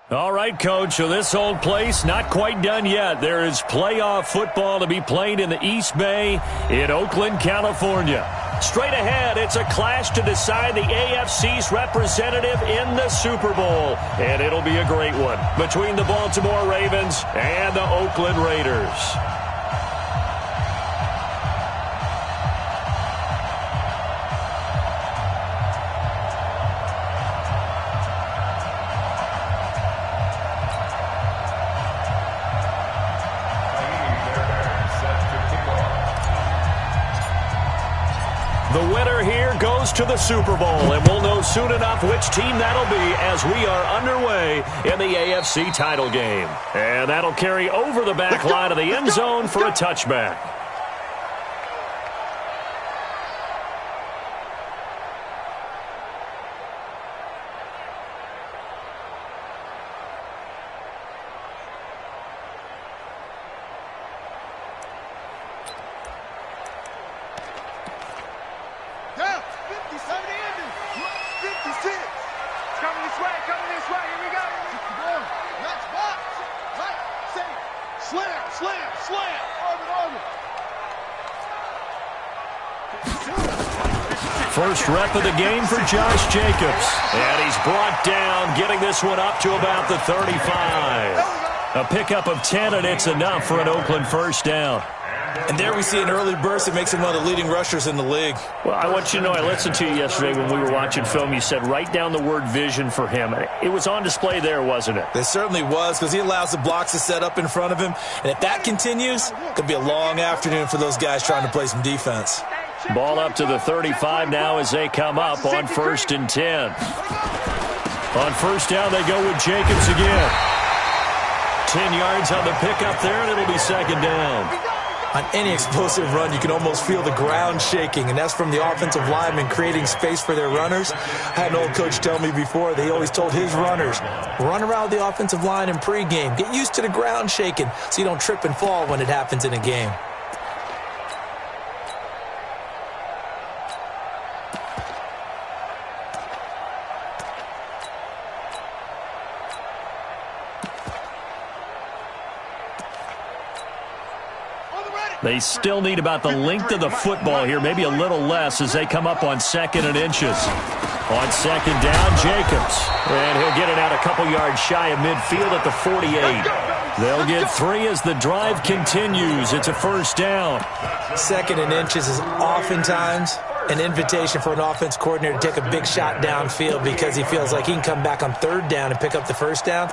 All right, Coach, so this old place not quite done yet. There is playoff football to be played in the East Bay in Oakland, California. Straight ahead, it's a clash to decide the AFC's representative in the Super Bowl. And it'll be a great one between the Baltimore Ravens and the Oakland Raiders. The winner here goes to the Super Bowl, and we'll know soon enough which team that'll be as we are underway in the AFC title game. And that'll carry over the back line of the end zone for a touchback. First rep of the game for Josh Jacobs. And he's brought down, getting this one up to about the 35. A pickup of 10, and it's enough for an Oakland first down. And there we see an early burst that makes him one of the leading rushers in the league. Well, I want you to know, I listened to you yesterday when we were watching film. You said write down the word vision for him. It was on display there, wasn't it? It certainly was, because he allows the blocks to set up in front of him. And if that continues, it could be a long afternoon for those guys trying to play some defense. Ball up to the 35 now as they come up on 1st and 10. On first down, they go with Jacobs again. 10 yards on the pickup there, and it'll be second down. On any explosive run, you can almost feel the ground shaking, and that's from the offensive linemen creating space for their runners. I had an old coach tell me before, they always told his runners, run around the offensive line in pregame. Get used to the ground shaking so you don't trip and fall when it happens in a game. They still need about the length of the football here, maybe a little less as they come up on 2nd and inches. On second down, Jacobs. And he'll get it out a couple yards shy of midfield at the 48. They'll get 3 as the drive continues. It's a first down. 2nd and inches is oftentimes an invitation for an offense coordinator to take a big shot downfield because he feels like he can come back on 3rd down and pick up the first down.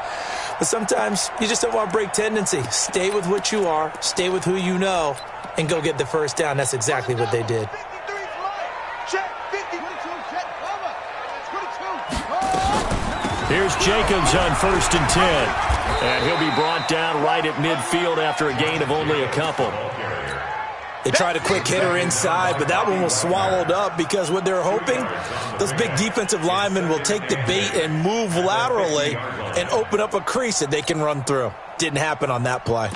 But sometimes you just don't want to break tendency. Stay with what you are, stay with who you know, and go get the first down. That's exactly what they did. Here's Jacobs on 1st and 10. And he'll be brought down right at midfield after a gain of only a couple. They tried a quick hitter inside, but that one was swallowed up because what they're hoping, those big defensive linemen will take the bait and move laterally and open up a crease that they can run through. Didn't happen on that play.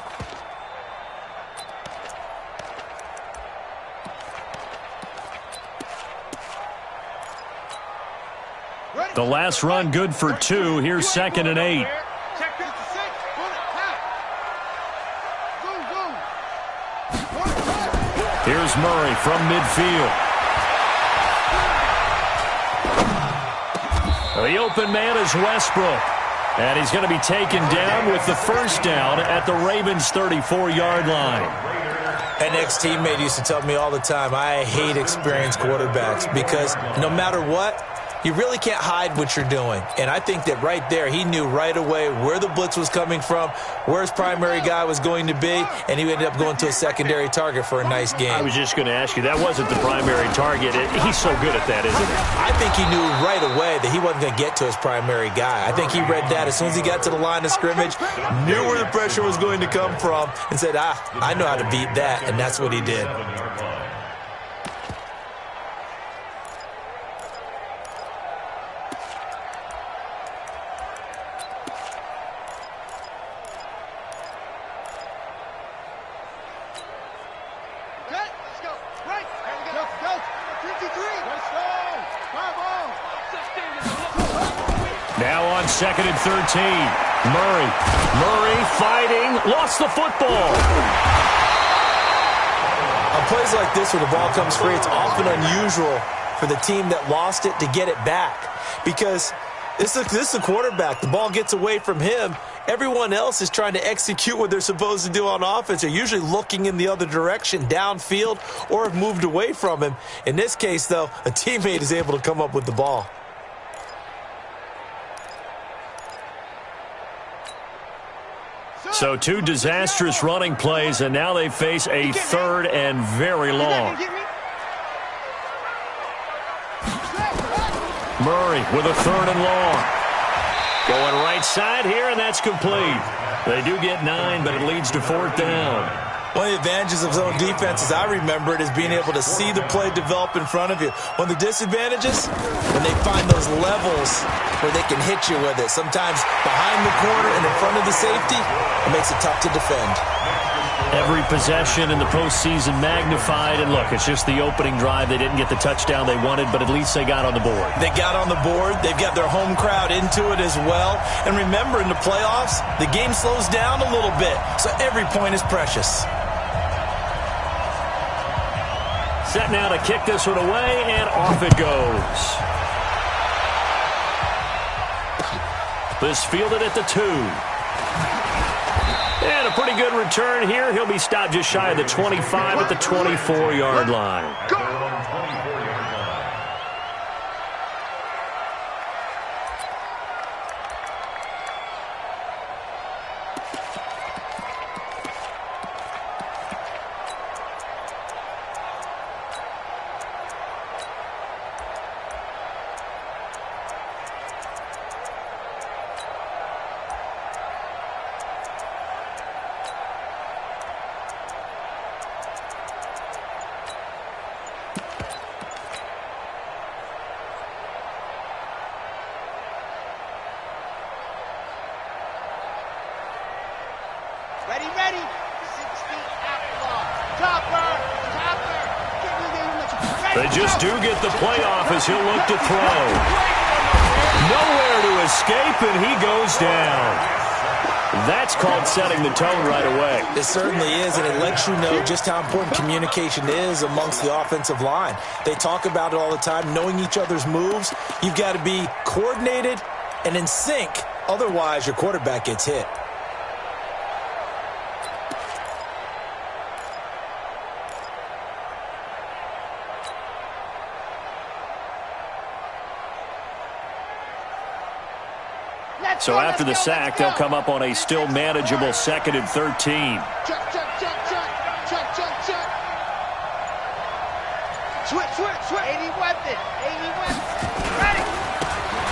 The last run good for 2. Here's 2nd and 8. Here's Murray from midfield. The open man is Westbrook. And he's going to be taken down with the first down at the Ravens' 34-yard line. An ex-teammate used to tell me all the time, I hate experienced quarterbacks because no matter what, you really can't hide what you're doing. And I think that right there, he knew right away where the blitz was coming from, where his primary guy was going to be, and he ended up going to a secondary target for a nice game. I was just going to ask you, that wasn't the primary target. He's so good at that, isn't he? I think he knew right away that he wasn't going to get to his primary guy. I think he read that as soon as he got to the line of scrimmage, knew where the pressure was going to come from, and said, I know how to beat that, and that's what he did. 2nd and 13. Murray fighting, lost the football. On plays like this where the ball comes free, it's often unusual for the team that lost it to get it back. Because this is a quarterback. The ball gets away from him. Everyone else is trying to execute what they're supposed to do on offense. They're usually looking in the other direction, downfield, or have moved away from him. In this case, though, a teammate is able to come up with the ball. So 2 disastrous running plays, and now they face a 3rd and very long. Murray with a 3rd and long. Going right side here, and that's complete. They do get 9, but it leads to 4th down. One of the advantages of zone defense, as I remember it, is being able to see the play develop in front of you. One of the disadvantages, when they find those levels where they can hit you with it. Sometimes behind the corner and in front of the safety, it makes it tough to defend. Every possession in the postseason magnified, and look, it's just the opening drive. They didn't get the touchdown they wanted, but at least they got on the board. They got on the board. They've got their home crowd into it as well. And remember, in the playoffs, the game slows down a little bit, so every point is precious. Set now to kick this one away, and off it goes. This fielded at the 2. And a pretty good return here. He'll be stopped just shy of the 25 at the 24-yard line. Ready. 6 feet out long. Topper. They just do get the playoff as he'll look to throw. Nowhere to escape, and he goes down. That's called setting the tone right away. It certainly is, and it lets you know just how important communication is amongst the offensive line. They talk about it all the time, knowing each other's moves. You've got to be coordinated and in sync. Otherwise, your quarterback gets hit. So after the sack, they'll come up on a still manageable 2nd and 13. Check. Switch. 80 weapon. Ready.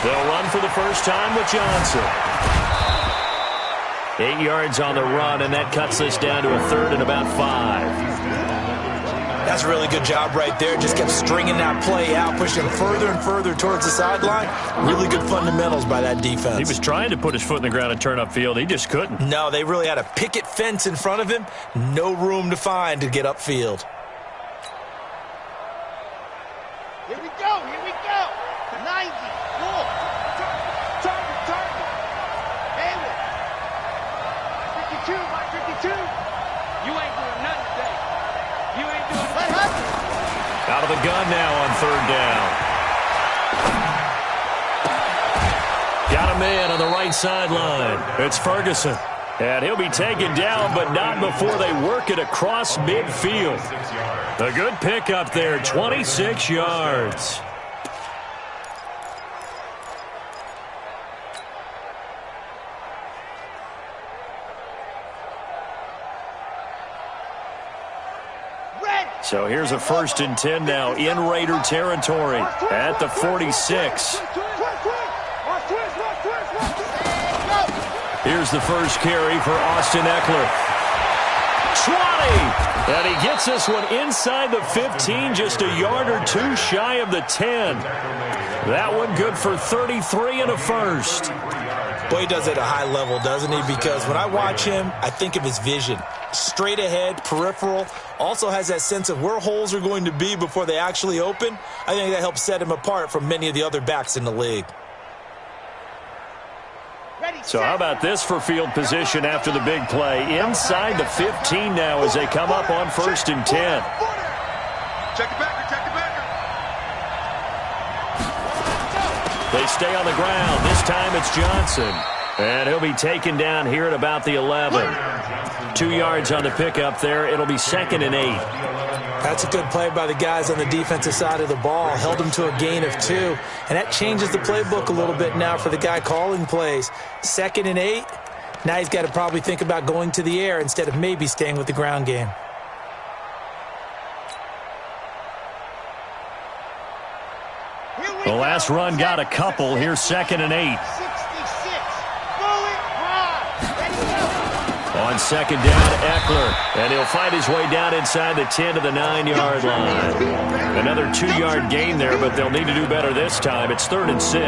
They'll run for the first time with Johnson. 8 yards on the run, and that cuts this down to a 3rd and about 5. That's a really good job right there. Just kept stringing that play out, pushing further and further towards the sideline. Really good fundamentals by that defense. He was trying to put his foot in the ground and turn upfield. He just couldn't. No, they really had a picket fence in front of him. No room to find to get upfield. Here we go. 90. More. Turn. Hayward. 52. You ain't doing nothing today. Out of the gun now on 3rd down. Got a man on the right sideline. It's Ferguson. And he'll be taken down, but not before they work it across midfield. A good pickup there, 26 yards. So here's a 1st and 10 now in Raider territory at the 46. Here's the first carry for Austin Eckler. 20! And he gets this one inside the 15, just a yard or 2 shy of the 10. That one good for 33 and a 1st. Boy, he does it at a high level, doesn't he? Because when I watch him, I think of his vision. Straight ahead, peripheral, also has that sense of where holes are going to be before they actually open. I think that helps set him apart from many of the other backs in the league. So how about this for field position after the big play? Inside the 15 now as they come up on 1st and 10. Check the backer, check the backer. They stay on the ground. This time it's Johnson. And he'll be taken down here at about the 11. 2 yards on the pickup there. It'll be 2nd and 8. That's a good play by the guys on the defensive side of the ball. Held them to a gain of 2. And that changes the playbook a little bit now for the guy calling plays. 2nd and 8. Now he's got to probably think about going to the air instead of maybe staying with the ground game. The last run got a couple. Here's 2nd and 8. 66. Bullet drive. Ready to go. On 2nd down, Eckler. And he'll fight his way down inside the 10 to the 9-yard line. Another 2-yard gain there, but they'll need to do better this time. It's 3rd and 6.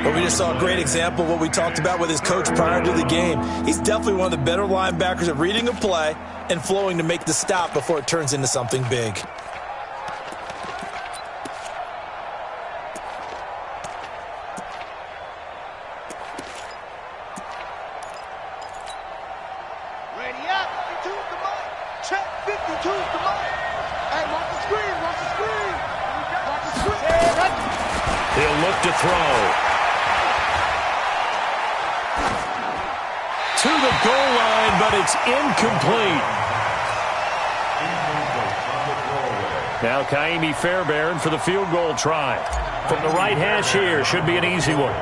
But we just saw a great example of what we talked about with his coach prior to the game. He's definitely one of the better linebackers at reading a play and flowing to make the stop before it turns into something big. Ready up. 52's the mark. Check. 52's the mark. Hey, watch the screen. Watch the screen. Watch the screen. He'll look to throw. To the goal line, but it's incomplete. Now Kaimi Fairbairn for the field goal try. From the right hash here, should be an easy one.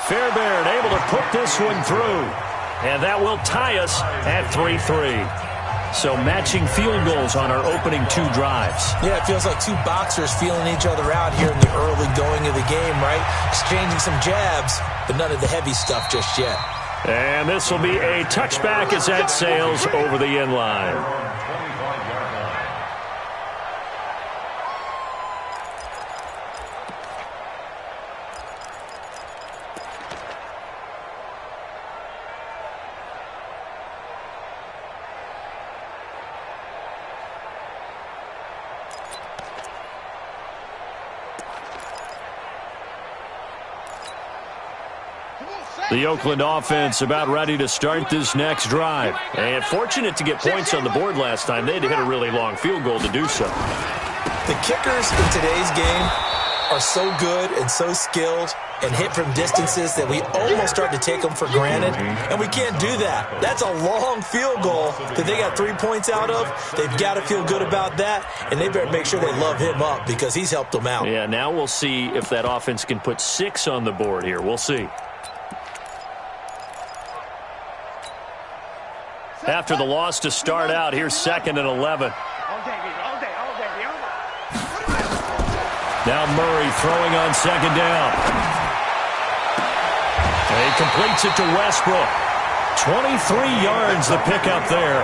Fairbairn able to put this one through. And that will tie us at 3-3. So matching field goals on our opening 2 drives. Yeah, it feels like 2 boxers feeling each other out here in the early going of the game, right? Exchanging some jabs, but none of the heavy stuff just yet. And this will be a touchback as that sails over the end line. The Oakland offense about ready to start this next drive. And fortunate to get points on the board last time. They had to hit a really long field goal to do so. The kickers in today's game are so good and so skilled and hit from distances that we almost start to take them for granted. And we can't do that. That's a long field goal that they got 3 points out of. They've got to feel good about that. And they better make sure they love him up because he's helped them out. Yeah, now we'll see if that offense can put 6 on the board here. We'll see. After the loss to start out, here's 2nd and 11. Now Murray throwing on 2nd down. And he completes it to Westbrook. 23 yards the pickup there.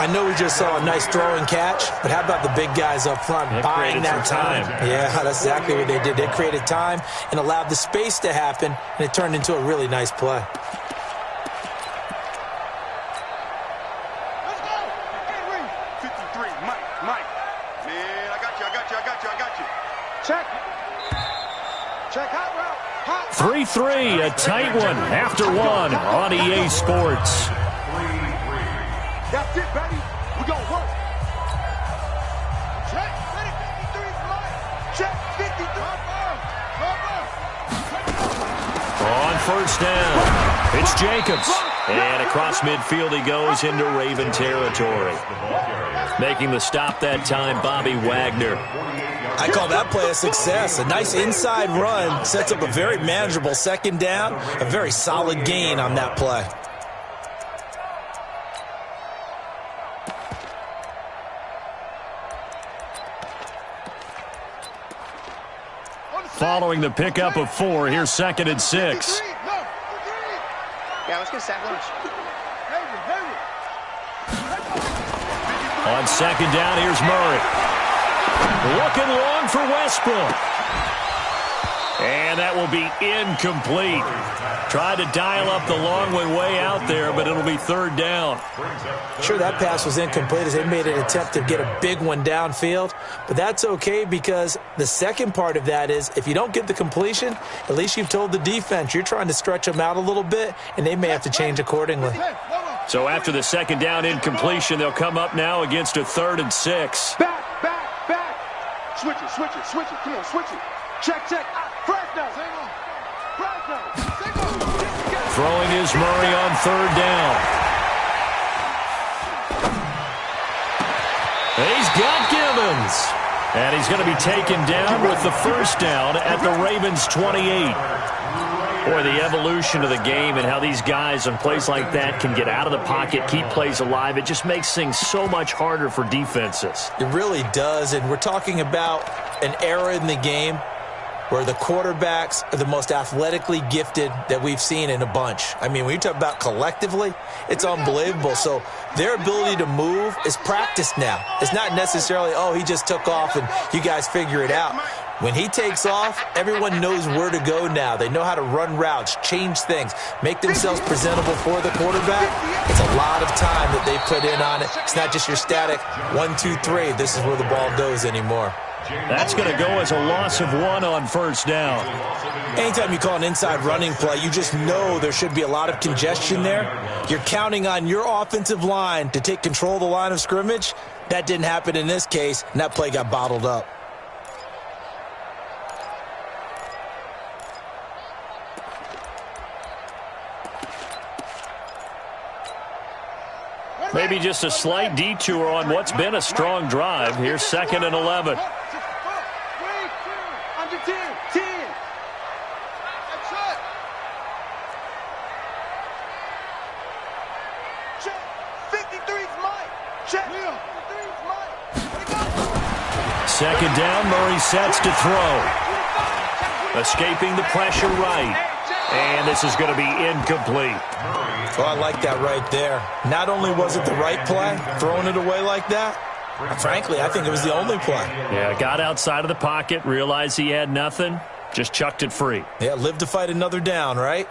I know we just saw a nice throwing catch, but how about the big guys up front buying that time? Yeah, that's exactly what they did. They created time and allowed the space to happen, and it turned into a really nice play. Check. Check hot route. 3-3, a tight one after 1 on EA Sports. That's it, baby. We gonna work. Check. 53's right. Check. 53. On 1st down, it's Jacobs. And across midfield he goes into Raven territory. Making the stop that time, Bobby Wagner. I call that play a success. A nice inside run sets up a very manageable 2nd down. A very solid gain on that play. Following the pickup of 4, here's 2nd and 6. Yeah, let's get sack lunch. On 2nd down, here's Murray. Looking long for Westbrook. And that will be incomplete. Tried to dial up the long way out there, but it'll be third down. Sure, that pass was incomplete as they made an attempt to get a big one downfield. But that's okay because the second part of that is if you don't get the completion, at least you've told the defense you're trying to stretch them out a little bit, and they may have to change accordingly. So after the second down incompletion, they'll come up now against a 3rd and 6. Back. Switch it. Come on, switch it. Check. Fresno. Throwing is Murray on 3rd down. He's got Gibbons. And he's going to be taken down with the first down at the Ravens' 28. Boy, the evolution of the game and how these guys on plays like that can get out of the pocket, keep plays alive, it just makes things so much harder for defenses. It really does, and we're talking about an era in the game where the quarterbacks are the most athletically gifted that we've seen in a bunch. I mean, when you talk about collectively, it's unbelievable. So their ability to move is practiced now. It's not necessarily, oh, he just took off and you guys figure it out. When he takes off, everyone knows where to go now. They know how to run routes, change things, make themselves presentable for the quarterback. It's a lot of time that they put in on it. It's not just your static 1, 2, 3. This is where the ball goes anymore. That's going to go as a loss of 1 on first down. Anytime you call an inside running play, you just know there should be a lot of congestion there. You're counting on your offensive line to take control of the line of scrimmage. That didn't happen in this case, and that play got bottled up. Maybe just a slight detour on what's been a strong drive. Here's 2nd and 11. Under 10. That's it. Check. 53's Mike. Check. 53's Mike. Second down, Murray sets to throw. Escaping the pressure right. And this is going to be incomplete. Oh, I like that right there. Not only was it the right play, throwing it away like that, frankly, I think it was the only play. Yeah, got outside of the pocket, realized he had nothing, just chucked it free. Yeah, live to fight another down, right?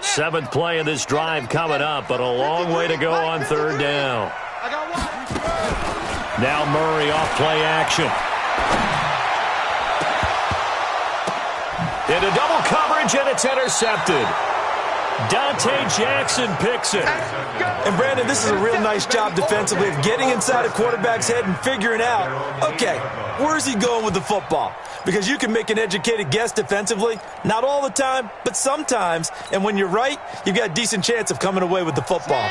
Seventh play of this drive coming up, but a long way to go on third down. Now Murray off play action. Into double coverage, and it's intercepted. Dante Jackson picks it. And Brandon, this is a real nice job defensively of getting inside a quarterback's head and figuring out, okay, where's he going with the football? Because you can make an educated guess defensively, not all the time, but sometimes. And when you're right, you've got a decent chance of coming away with the football.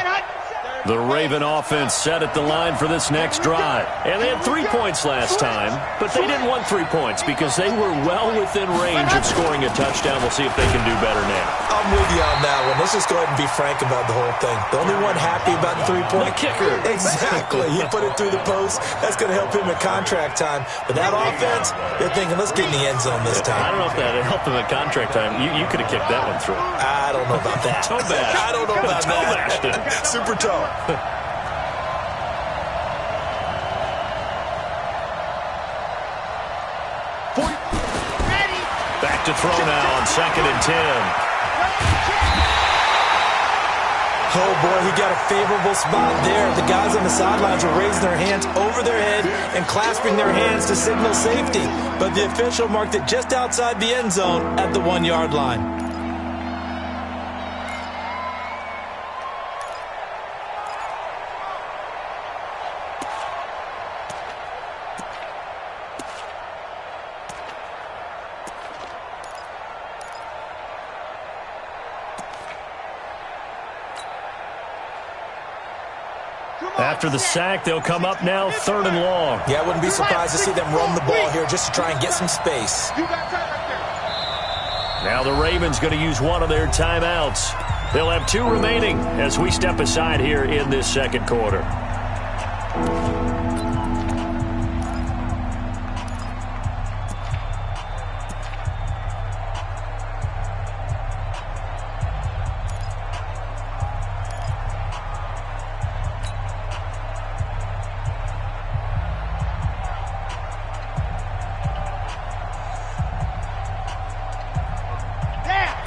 The Raven offense set at the line for this next drive. And they had 3 points last time, but they didn't want 3 points because they were well within range of scoring a touchdown. We'll see if they can do better now. I'm with you on that one. Let's just go ahead and be frank about the whole thing. The only one happy about the 3-point kicker. Exactly. He put it through the post. That's going to help him at contract time. But that offense, they're thinking, let's get in the end zone this time. I don't know if that helped him at contract time. You could have kicked that one through. I don't know about that. Toe bash. I don't know about that. Super toe. Back to throw now on 2nd and 10. Oh, boy, he got a favorable spot there. The guys on the sidelines were raising their hands over their head and clasping their hands to signal safety. But the official marked it just outside the end zone at the 1-yard line. After the sack, they'll come up now 3rd and long. Yeah, I wouldn't be surprised to see them run the ball here just to try and get some space. Now the Ravens going to use one of their timeouts. They'll have 2 remaining as we step aside here in this second quarter.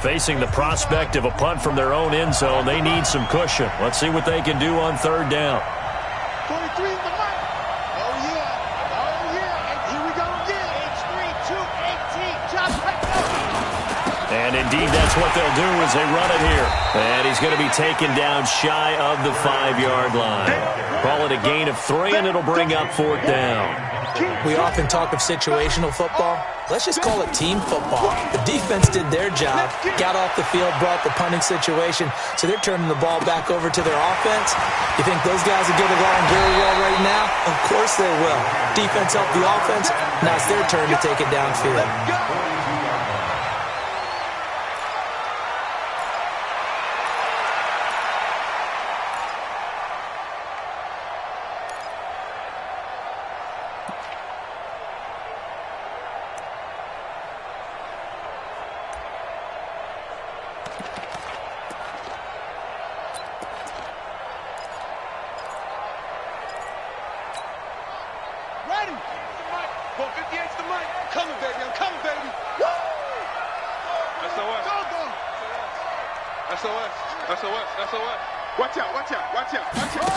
Facing the prospect of a punt from their own end zone, they need some cushion. Let's see what they can do on third down. 43 is the mic. Oh, yeah. Oh, yeah. And here we go again. H3, 2, 18. Just back up. And indeed, that's what they'll do as they run it here. And he's going to be taken down shy of the 5-yard line. Call it a gain of 3, and it'll bring up fourth down. We often talk of situational football. Let's just call it team football. The defense did their job, got off the field, brought the punting situation, so they're turning the ball back over to their offense. You think those guys will get along very well right now? Of course they will. Defense helped the offense. Now it's their turn to take it downfield. Watch out, watch out, watch out, watch out.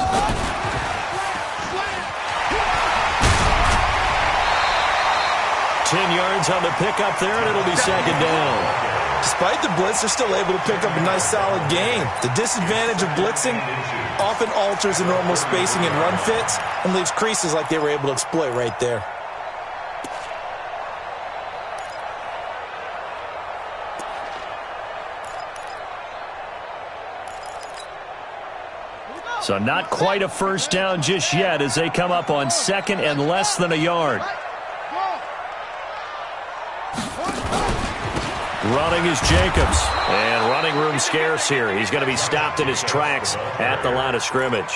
10 yards on the pickup there, and it'll be second down. Despite the blitz, they're still able to pick up a nice, solid gain. The disadvantage of blitzing often alters the normal spacing and run fits and leaves creases like they were able to exploit right there. So not quite a first down just yet as they come up on second and less than a yard. Running is Jacobs. And running room scarce here. He's going to be stopped in his tracks at the line of scrimmage.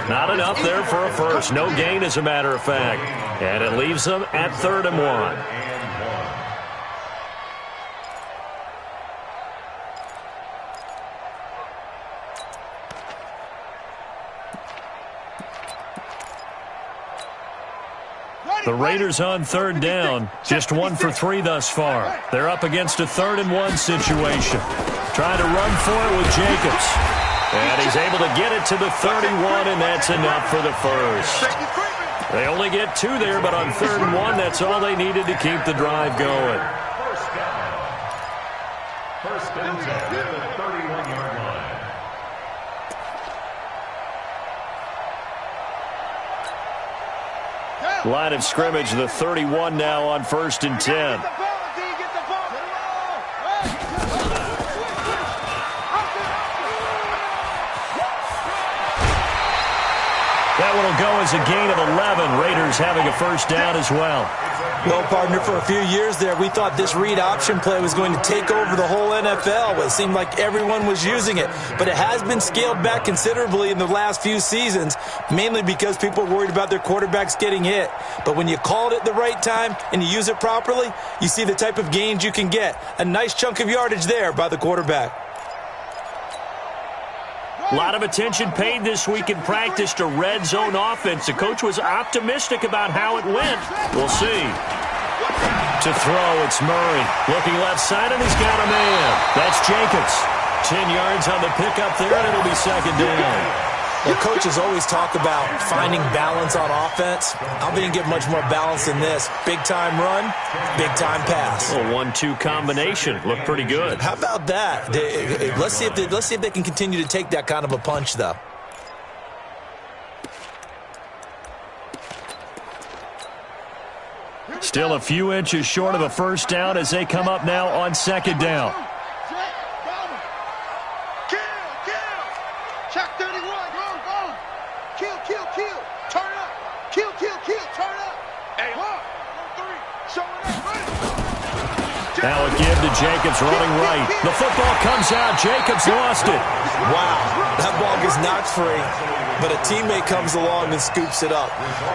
Not enough there for a first. No gain, as a matter of fact. And it leaves them at 3rd and 1. The Raiders on 3rd down, just 1 for 3 thus far. They're up against a 3rd and 1 situation. Trying to run for it with Jacobs. And he's able to get it to the 31, and that's enough for the first. They only get 2 there, but on 3rd and 1, that's all they needed to keep the drive going. First down at the 31-yard line. Line of scrimmage, the 31 now on 1st and 10. That one will go as a gain of 11. Raiders having a first down as well. Well, partner, for a few years there, we thought this read option play was going to take over the whole NFL. It seemed like everyone was using it, but it has been scaled back considerably in the last few seasons, mainly because people are worried about their quarterbacks getting hit. But when you call it at the right time and you use it properly, you see the type of gains you can get. A nice chunk of yardage there by the quarterback. A lot of attention paid this week in practice to red zone offense. The coach was optimistic about how it went. We'll see. To throw, it's Murray. Looking left side, and he's got a man. That's Jacobs. 10 yards on the pickup there, and it'll be second down. Well, coaches always talk about finding balance on offense. I didn't get much more balance than this. Big-time run, big-time pass. A 1-2 combination. Looked pretty good. How about that? Let's see if they can continue to take that kind of a punch, though. Still a few inches short of a first down as they come up now on second down. Now a give to Jacobs running right. The football comes out. Jacobs lost it. Wow, that ball gets knocked free, but a teammate comes along and scoops it up.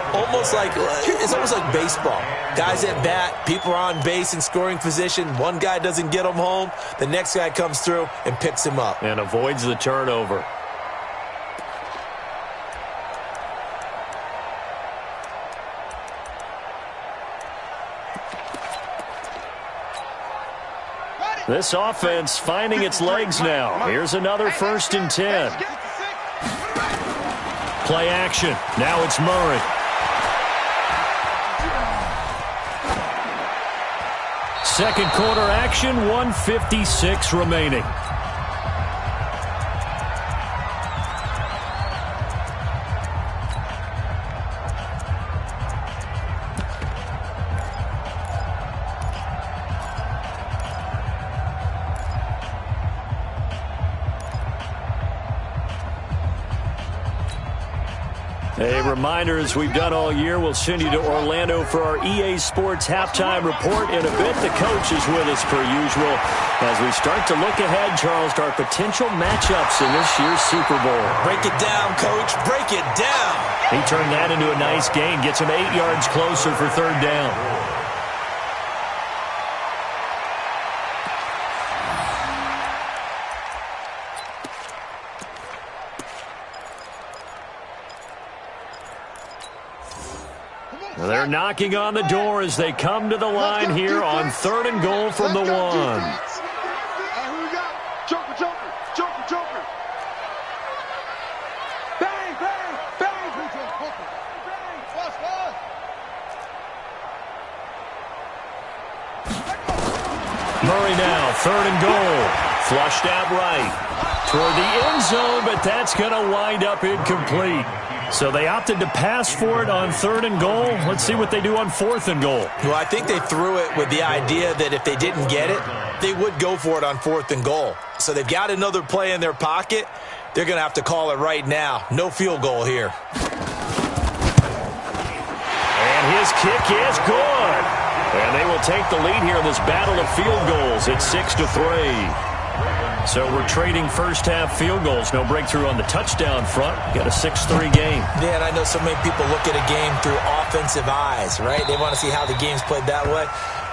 It's almost like baseball. Guys at bat, people are on base in scoring position. One guy doesn't get him home. The next guy comes through and picks him up. And avoids the turnover. This offense finding its legs now. Here's another 1st and 10. Play action. Now it's Murray. Second quarter action, 1:56 remaining. A reminder, as we've done all year, we'll send you to Orlando for our EA Sports halftime report in a bit. The coach is with us per usual as we start to look ahead, Charles, to our potential matchups in this year's Super Bowl. Break it down, Coach. Break it down. He turned that into a nice gain, gets him 8 yards closer for 3rd down. They're knocking on the door as they come to the line here on 3rd and goal from the 1. And who we got? Joker, Joker, Joker, Joker. Bang, bang, bang. Bang, watch, watch. Murray now, 3rd and goal. Flushed out right toward the end zone, but that's going to wind up incomplete. So they opted to pass for it on 3rd and goal. Let's see what they do on 4th and goal. Well, I think they threw it with the idea that if they didn't get it, they would go for it on 4th and goal. So they've got another play in their pocket. They're going to have to call it right now. No field goal here. And his kick is good. And they will take the lead here in this battle of field goals at 6-3. So we're trading first-half field goals. No breakthrough on the touchdown front. Got a 6-3 game. Yeah, and I know so many people look at a game through offensive eyes, right? They want to see how the game's played that way.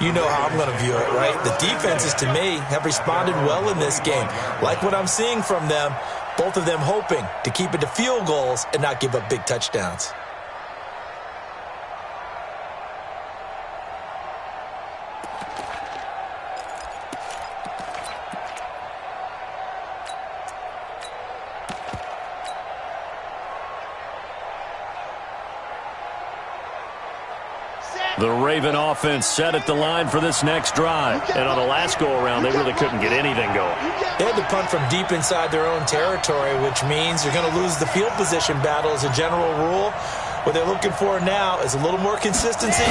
You know how I'm going to view it, right? The defenses, to me, have responded well in this game. Like what I'm seeing from them, both of them hoping to keep it to field goals and not give up big touchdowns. The Raven offense set at the line for this next drive. And on the last go-around, they really couldn't get anything going. They had to punt from deep inside their own territory, which means you're going to lose the field position battle as a general rule. What they're looking for now is a little more consistency,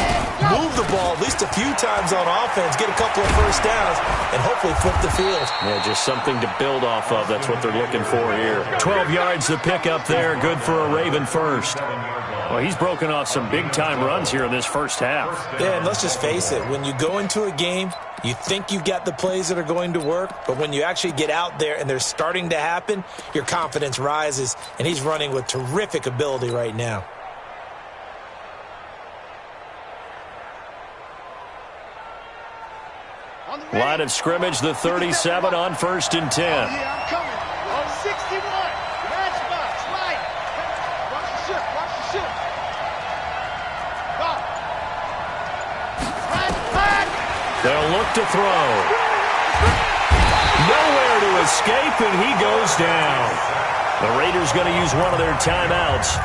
move the ball at least a few times on offense, get a couple of first downs, and hopefully flip the field. Yeah, just something to build off of. That's what they're looking for here. 12 yards to pick up there. Good for a Raven first. Well, he's broken off some big-time runs here in this first half. Yeah, and let's just face it. When you go into a game, you think you've got the plays that are going to work, but when you actually get out there and they're starting to happen, your confidence rises, and he's running with terrific ability right now. Line of scrimmage, the 37 on 1st and 10. Yeah, I'm coming. On 61. Matchbox, right. Watch the ship, watch the ship. Go. Back. They'll look to throw. Nowhere to escape, and he goes down. The Raiders going to use one of their timeouts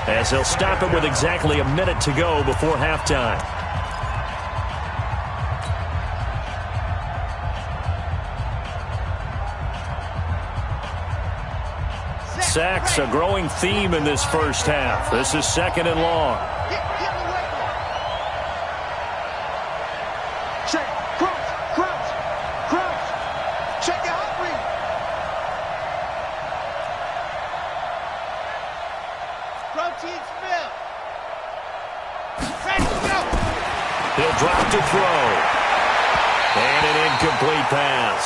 as they'll stop it with exactly a minute to go before halftime. Sacks, a growing theme in this first half. This is 2nd and long. Check, crouch, crouch, crouch. Check your heart rate. Protein smell. Ready to go. He'll drop to throw. And an incomplete pass.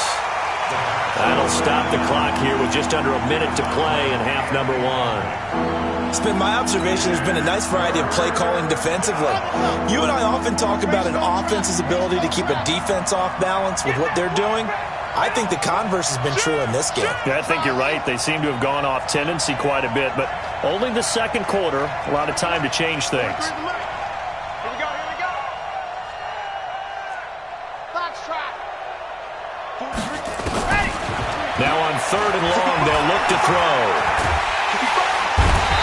That'll stop the clock here with just under a minute to play in half number 1. It's been my observation there's been a nice variety of play calling defensively. You and I often talk about an offense's ability to keep a defense off balance with what they're doing. I think the converse has been true in this game. Yeah, I think you're right. They seem to have gone off tendency quite a bit, but only the second quarter, a lot of time to change things. Here we go, here we go. Foxtrot. 3rd and long. They'll look to throw.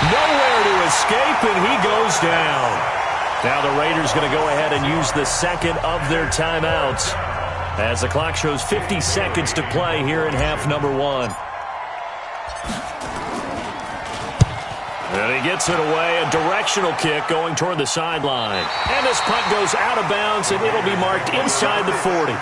Nowhere to escape, and he goes down. Now the Raiders going to go ahead and use the second of their timeouts as the clock shows 50 seconds to play here in half number 1. And he gets it away, a directional kick going toward the sideline. And this punt goes out of bounds, and it'll be marked inside the 40.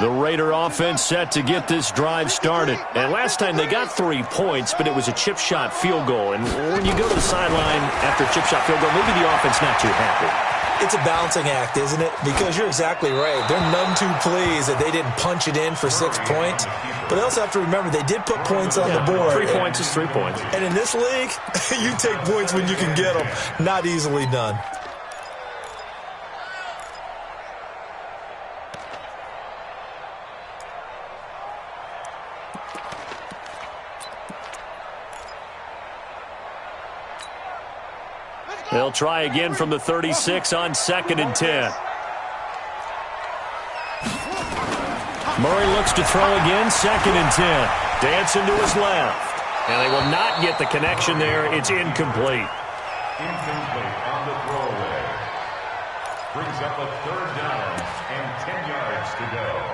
The Raider offense set to get this drive started. And last time they got 3 points, but it was a chip shot field goal. And when you go to the sideline after a chip shot field goal, maybe the offense not too happy. It's a balancing act, isn't it? Because you're exactly right. They're none too pleased that they didn't punch it in for 6 points. But they also have to remember they did put points on the board. 3 points is 3 points. And in this league, you take points when you can get them. Not easily done. They'll try again from the 36 on 2nd and 10. Murray looks to throw again, 2nd and 10. Dancing to his left. And they will not get the connection there. It's incomplete. Incomplete on the throwaway. Brings up a 3rd down and 10 yards to go.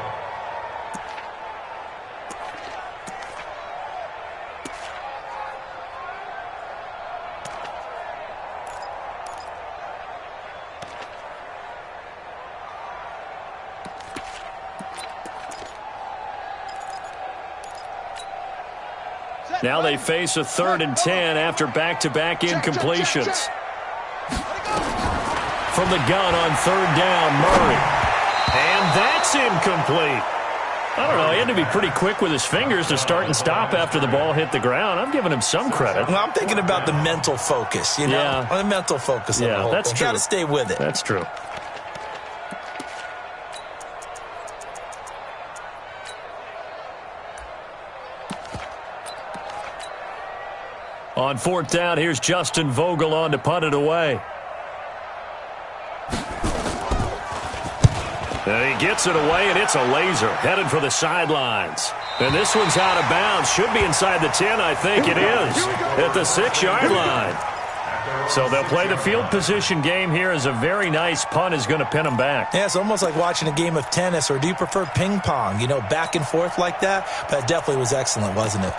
Now they face a 3rd and 10 after back-to-back incompletions. From the gun on 3rd down, Murray. And that's incomplete. I don't know, he had to be pretty quick with his fingers to start and stop after the ball hit the ground. I'm giving him some credit. Well, I'm thinking about the mental focus, you know? Yeah. The mental focus of the whole that's thing. true. Got to stay with it. That's true. On 4th down, here's Justin Vogel on to punt it away. And he gets it away, and it's a laser headed for the sidelines. And this one's out of bounds. Should be inside the 10, I think it is, at the 6-yard line. So they'll play the field position game here as a very nice punt is going to pin them back. Yeah, it's almost like watching a game of tennis, or do you prefer ping pong? You know, back and forth like that? But it definitely was excellent, wasn't it?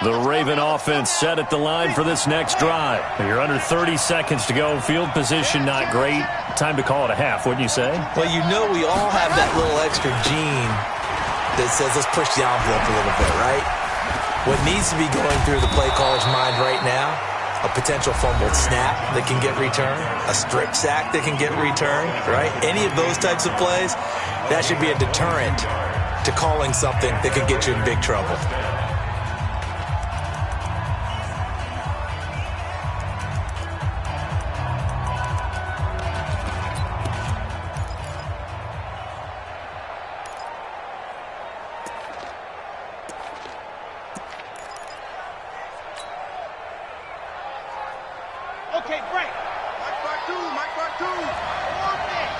The Raven offense set at the line for this next drive. You're under 30 seconds to go. Field position not great. Time to call it a half, wouldn't you say? Well, you know we all have that little extra gene that says let's push the envelope a little bit, right? What needs to be going through the play caller's mind right now, a potential fumbled snap that can get returned, a strip sack that can get returned, right? Any of those types of plays, that should be a deterrent to calling something that could get you in big trouble. Okay, break. Mike back two. Offense.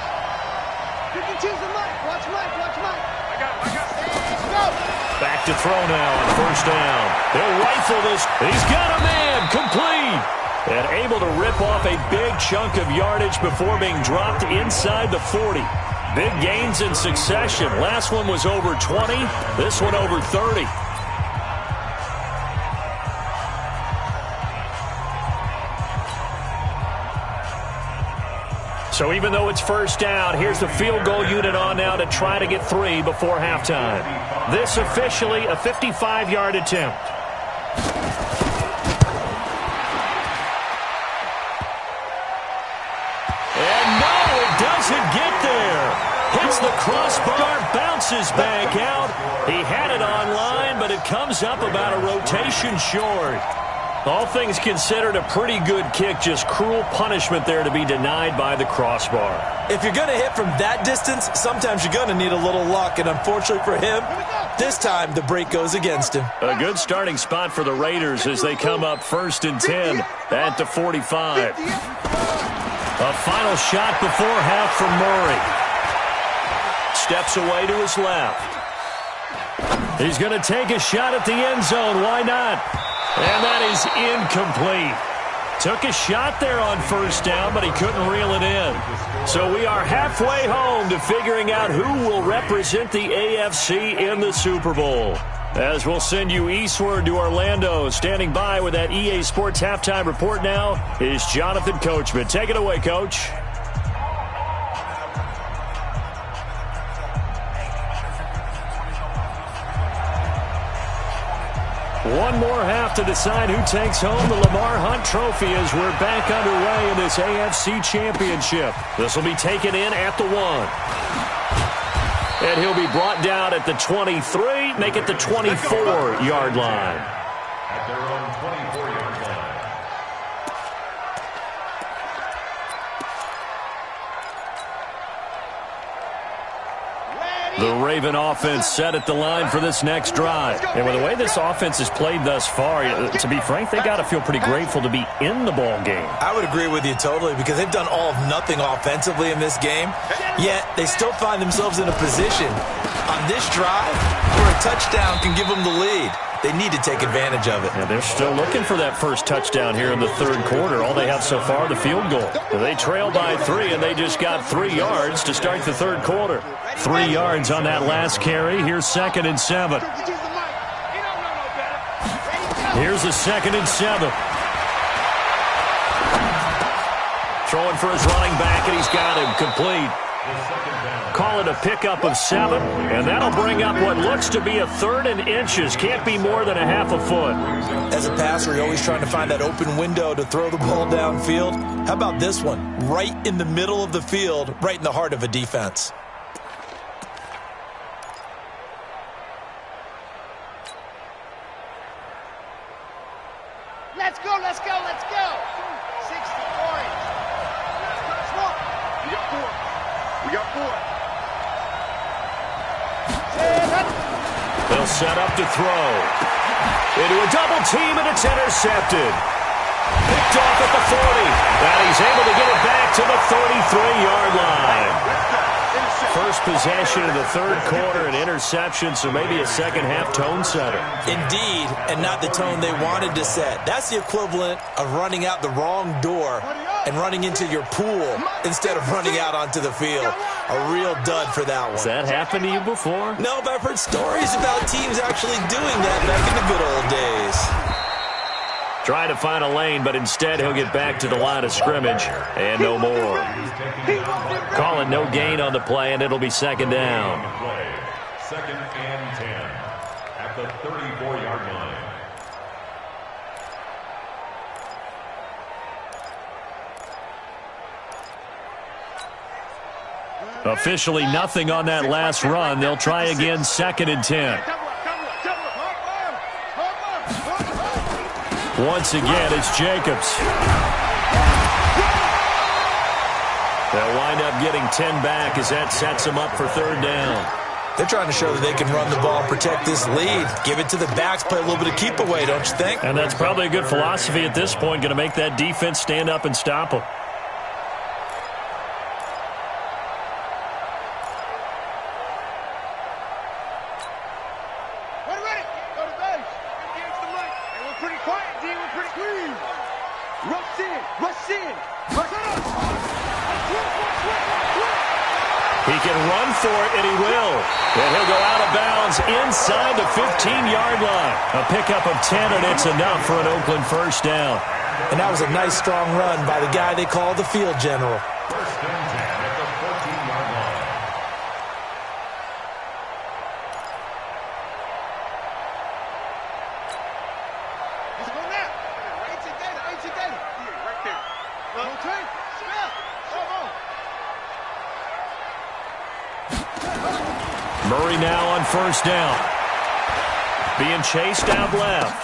You can choose the mic. Watch Mike. I got it. Let's go. Back to throw now on 1st down. They'll rifle this. He's got a man. Complete. And able to rip off a big chunk of yardage before being dropped inside the 40. Big gains in succession. Last one was over 20. This one over 30. So even though it's 1st down, here's the field goal unit on now to try to get 3 before halftime. This officially a 55-yard attempt. And no, it doesn't get there. hits the crossbar, bounces back out. He had it online, but it comes up about a rotation short. All things considered, a pretty good kick, just cruel punishment there to be denied by the crossbar. If you're going to hit from that distance, sometimes you're going to need a little luck, and unfortunately for him, this time the break goes against him. A good starting spot for the Raiders as they come up 1st and 10 at the 45. A final shot before half from Murray. Steps away to his left. He's going to take a shot at the end zone. Why not? And that is incomplete. Took a shot there on 1st down, but he couldn't reel it in. So we are halfway home to figuring out who will represent the AFC in the Super Bowl. As we'll send you eastward to Orlando. Standing by with that EA Sports Halftime Report now is Jonathan Coachman. Take it away, Coach. One more half to decide who takes home the Lamar Hunt Trophy as we're back underway in this AFC Championship. This will be taken in at the 1. And he'll be brought down at the 23, make it the 24-yard line. At their own 24-yard line. The Raven offense set at the line for this next drive. And with the way this offense has played thus far, to be frank, they got to feel pretty grateful to be in the ball game. I would agree with you totally because they've done all of nothing offensively in this game, yet they still find themselves in a position on this drive where a touchdown can give them the lead. They need to take advantage of it. Yeah, they're still looking for that first touchdown here in the 3rd quarter. All they have so far, the field goal. They trail by 3, and they just got 3 yards to start the 3rd quarter. 3 yards on that last carry. Here's 2nd and 7. Here's a 2nd and 7. Throwing for his running back, and he's got him complete. Call it a pickup of 7, and that'll bring up what looks to be a 3rd and inches. Can't be more than a half a foot. As a passer, you're always trying to find that open window to throw the ball downfield. How about this one? Right in the middle of the field, right in the heart of a defense. Let's go, let's go, let's go. 60 points. We got 4. We got 4. They'll set up to throw. Into a double team, and it's intercepted. Picked off at the 40. And he's able to get it back to the 33-yard line. First possession of the 3rd quarter, an interception, so maybe a second-half tone setter. Indeed, and not the tone they wanted to set. That's the equivalent of running out the wrong door and running into your pool instead of running out onto the field. A real dud for that one. Has that happened to you before? No, but I've heard stories about teams actually doing that back in the good old days. Trying to find a lane, but instead he'll get back to the line of scrimmage and no more. Calling no gain on the play, and it'll be 2nd down. 2nd and 10 at the 34-yard line. Officially nothing on that last run. They'll try again, 2nd and 10. Once again, it's Jacobs. They'll wind up getting 10 back as that sets them up for 3rd down. They're trying to show that they can run the ball and protect this lead. Give it to the backs, play a little bit of keep away, don't you think? And that's probably a good philosophy at this point, going to make that defense stand up and stop them. He can run for it, and he will. And he'll go out of bounds inside the 15-yard line. A pickup of 10, and it's enough for an Oakland 1st down. And that was a nice, strong run by the guy they call the field general. 1st and 10 at the 14-yard line. Let's go now. Right together, right together. Yeah, right there. Well, turn. Smell. Come on. Murray now on first down. Being chased out left.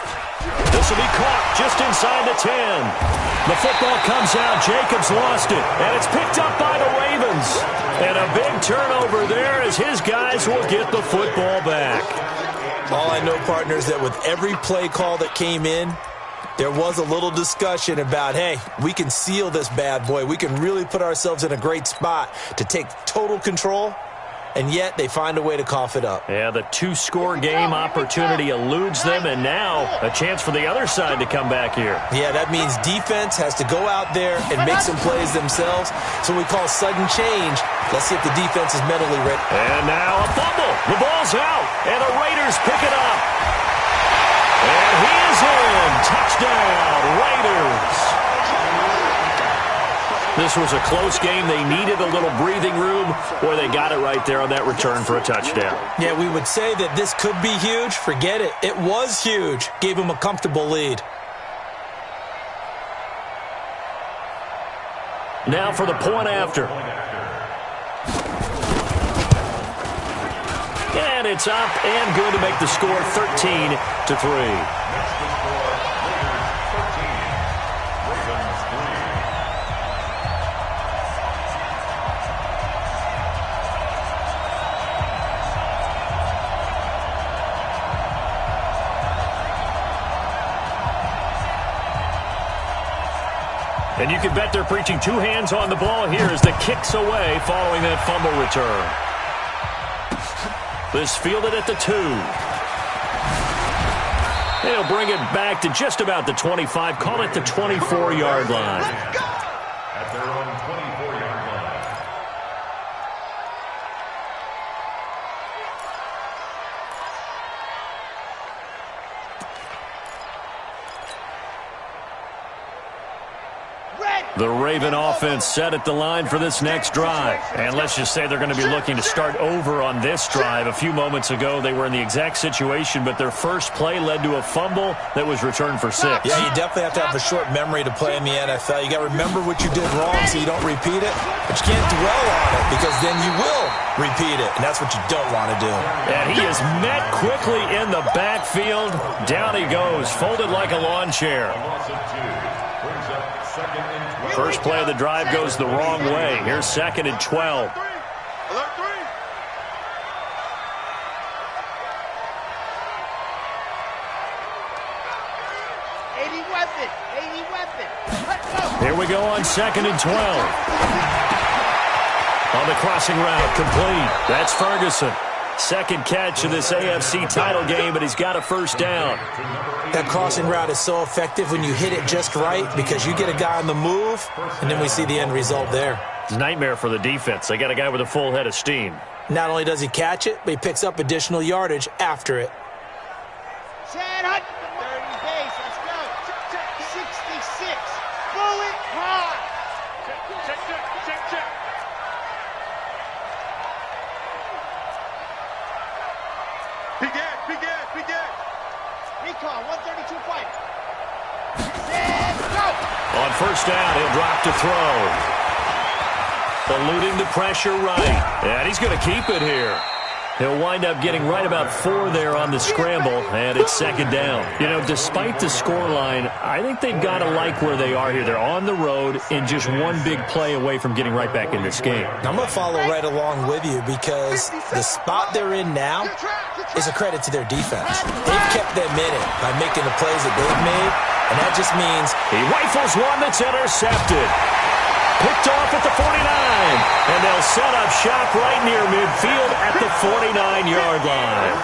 This will be caught just inside the 10. The football comes out. Jacobs lost it. And it's picked up by the Ravens. And a big turnover there as his guys will get the football back. All I know, partners, that with every play call that came in, there was a little discussion about, hey, we can seal this bad boy. We can really put ourselves in a great spot to take total control. And yet they find a way to cough it up. Yeah, the two-score game opportunity eludes them, and now a chance for the other side to come back here. Yeah, that means defense has to go out there and make some plays themselves. So we call sudden change. Let's see if the defense is mentally ready. And now a fumble. The ball's out, and the Raiders pick it up. And he is in. Touchdown, Raiders. This was a close game. They needed a little breathing room, where they got it right there on that return for a touchdown. Yeah, we would say that this could be huge. Forget it. It was huge. Gave them a comfortable lead. Now for the point after. And it's up and good to make the score 13-3. And you can bet they're preaching two hands on the ball here as the kick's away following that fumble return. This fielded at the 2. They'll bring it back to just about the 25, call it the 24-yard line. At their own 24-yard line. The Raven offense set at the line for this next drive. And let's just say they're going to be looking to start over on this drive. A few moments ago, they were in the exact situation, but their first play led to a fumble that was returned for 6. Yeah, you definitely have to have a short memory to play in the NFL. You got to remember what you did wrong so you don't repeat it, but you can't dwell on it because then you will repeat it, and that's what you don't want to do. And he is met quickly in the backfield. Down he goes, folded like a lawn chair. First play of the drive goes the wrong way. Here's 2nd and 12. Alert 3. 80 weapon. 80 weapon. Let's go. Here we go on 2nd and 12. On the crossing route, complete. That's Ferguson. Second catch of this AFC title game, but he's got a first down. That crossing route is so effective when you hit it just right because you get a guy on the move, and then we see the end result there. It's a nightmare for the defense. They got a guy with a full head of steam. Not only does he catch it, but he picks up additional yardage after it. Chad Hunt. 30 base. Let's go. 66. Bullet hard. Check. Be dead. Recon, 132 fight. Set, go. On first down, he'll drop to throw. Eluding the pressure right. And he's going to keep it here. He'll wind up getting right about 4 there on the scramble, and it's 2nd down. You know, despite the scoreline, I think they've got to like where they are here. They're on the road and just one big play away from getting right back in this game. I'm going to follow right along with you because the spot they're in now is a credit to their defense. They've kept them in it by making the plays that they've made, and that just means he rifles one that's intercepted. Picked off at the 49, and they'll set up shop right near midfield at the 49-yard line.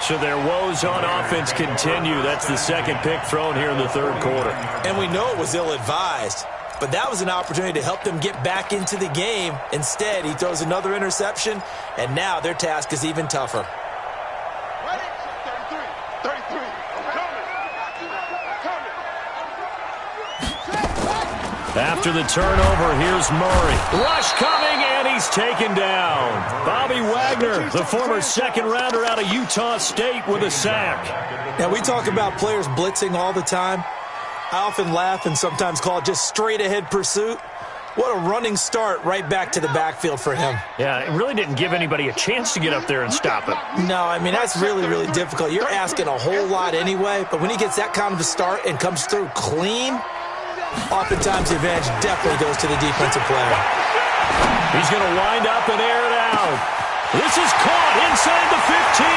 So their woes on offense continue. That's the second pick thrown here in the 3rd quarter. And we know it was ill-advised, but that was an opportunity to help them get back into the game. Instead, he throws another interception, and now their task is even tougher. 33. After the turnover, here's Murray. Rush coming, and he's taken down. Bobby Wagner, the former second-rounder out of Utah State, with a sack. Now, we talk about players blitzing all the time. I often laugh and sometimes call it just straight-ahead pursuit. What a running start right back to the backfield for him. Yeah, it really didn't give anybody a chance to get up there and stop him. No, I mean, that's really, really difficult. You're asking a whole lot anyway, but when he gets that kind of a start and comes through clean, oftentimes the advantage definitely goes to the defensive player. He's going to wind up and air it out. This is caught inside the 15.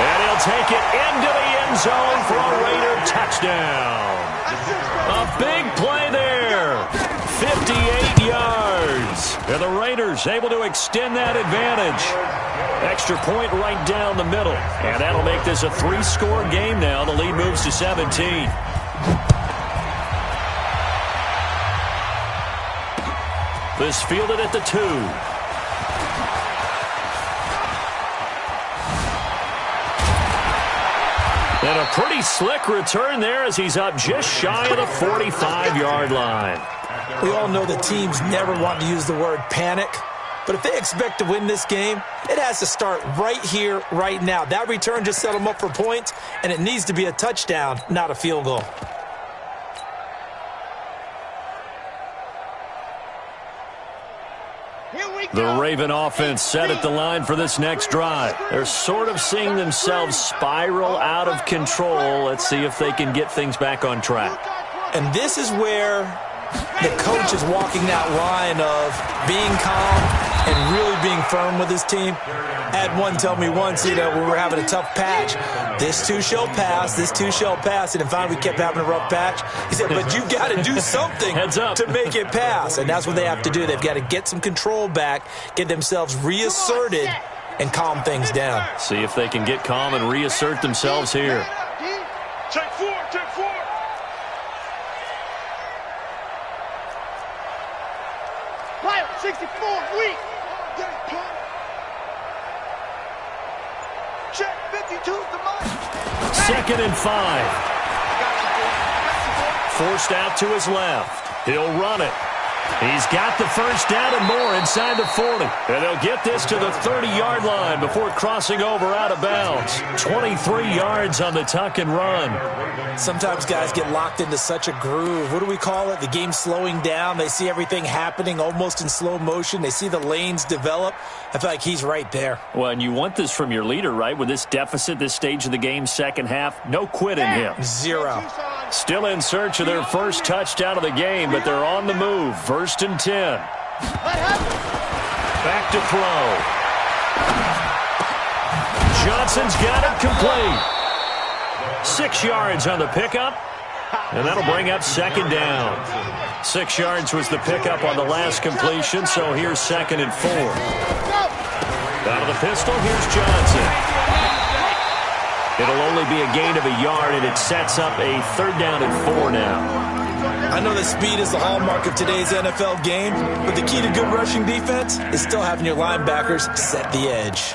And he'll take it into the end zone for a Raider touchdown. A big play there. 58 yards. And the Raiders able to extend that advantage. Extra point right down the middle. And that'll make this a 3-score game now. The lead moves to 17. This fielded at the 2. And a pretty slick return there as he's up just shy of the 45-yard line. We all know that teams never want to use the word panic, but if they expect to win this game, it has to start right here, right now. That return just set them up for points, and it needs to be a touchdown, not a field goal. The Raven offense set at the line for this next drive. They're sort of seeing themselves spiral out of control. Let's see if they can get things back on track. And this is where the coach is walking that line of being calm and really being firm with his team. I had one tell me once, we were having a tough patch. This too shall pass, this too shall pass. And then finally we kept having a rough patch. He said, but you got to do something to make it pass. And that's what they have to do. They've got to get some control back, get themselves reasserted, and calm things down. See if they can get calm and reassert themselves here. Check 4, check 4. Pilot 64, weak. Check 52's the money. 2nd and 5. Forced out to his left. He'll run it. He's got the first down and more inside the 40. And they'll get this to the 30-yard line before crossing over out of bounds. 23 yards on the tuck and run. Sometimes guys get locked into such a groove. What do we call it? The game slowing down. They see everything happening almost in slow motion. They see the lanes develop. I feel like he's right there. Well, and you want this from your leader, right? With this deficit, this stage of the game, second half, no quit in him. 0. Still in search of their first touchdown of the game, but they're on the move. 1st and 10. Back to throw. Johnson's got it complete. 6 yards on the pickup, and that'll bring up 2nd down. 6 yards was the pickup on the last completion, so here's 2nd and 4. Out of the pistol, here's Johnson. It'll only be a gain of a yard, and it sets up a 3rd down and 4 now. I know that speed is the hallmark of today's NFL game, but the key to good rushing defense is still having your linebackers set the edge.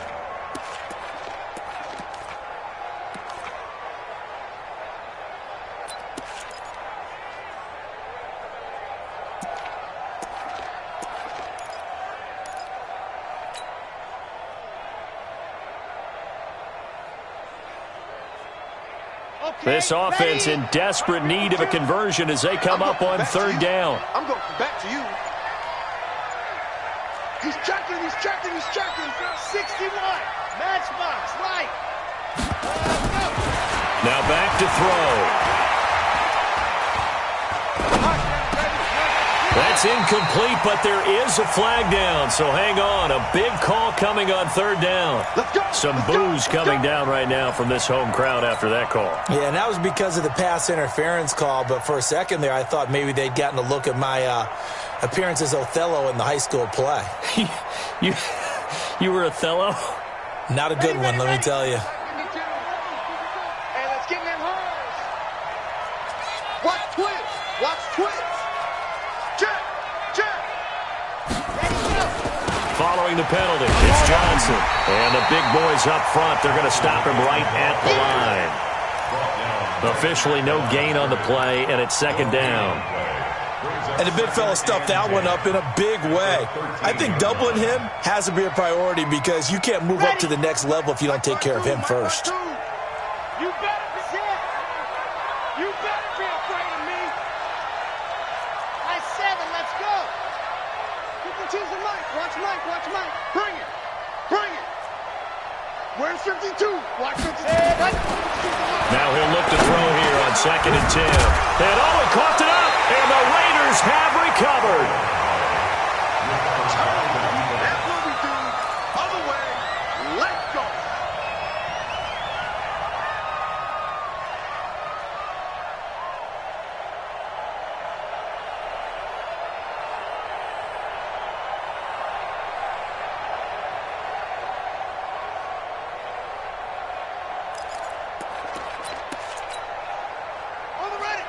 This offense in desperate need of a conversion as they come up on 3rd down. I'm going back to you. He's checking, he's checking, he's checking. 61, matchbox, right. Now back to throw. That's incomplete, but there is a flag down, so hang on. A big call coming on 3rd down. Some boos coming down right now from this home crowd after that call. Yeah, and that was because of the pass interference call, but for a second there I thought maybe they'd gotten a look at my appearance as Othello in the high school play. You were Othello? Not a good one, let me tell you. Hey, let's get them holes. Watch twins, watch twins. Check, check. Following the penalty, it's Johnson. And the big boys up front, they're going to stop him right at the line. Officially no gain on the play, and it's 2nd down. And the big fella stuffed that one up in a big way. I think doubling him has to be a priority because you can't move up to the next level if you don't take care of him first. You better be scared. You better be afraid of me. I 7, let's go. choose the mic. Watch Mike. Watch Mike. Bring it. Bring it. Where's 52? Watch 52. Now he'll look to throw here on 2nd and 10. And he coughed it up, and the Raiders have recovered. That's what we do. Other way. Let's go.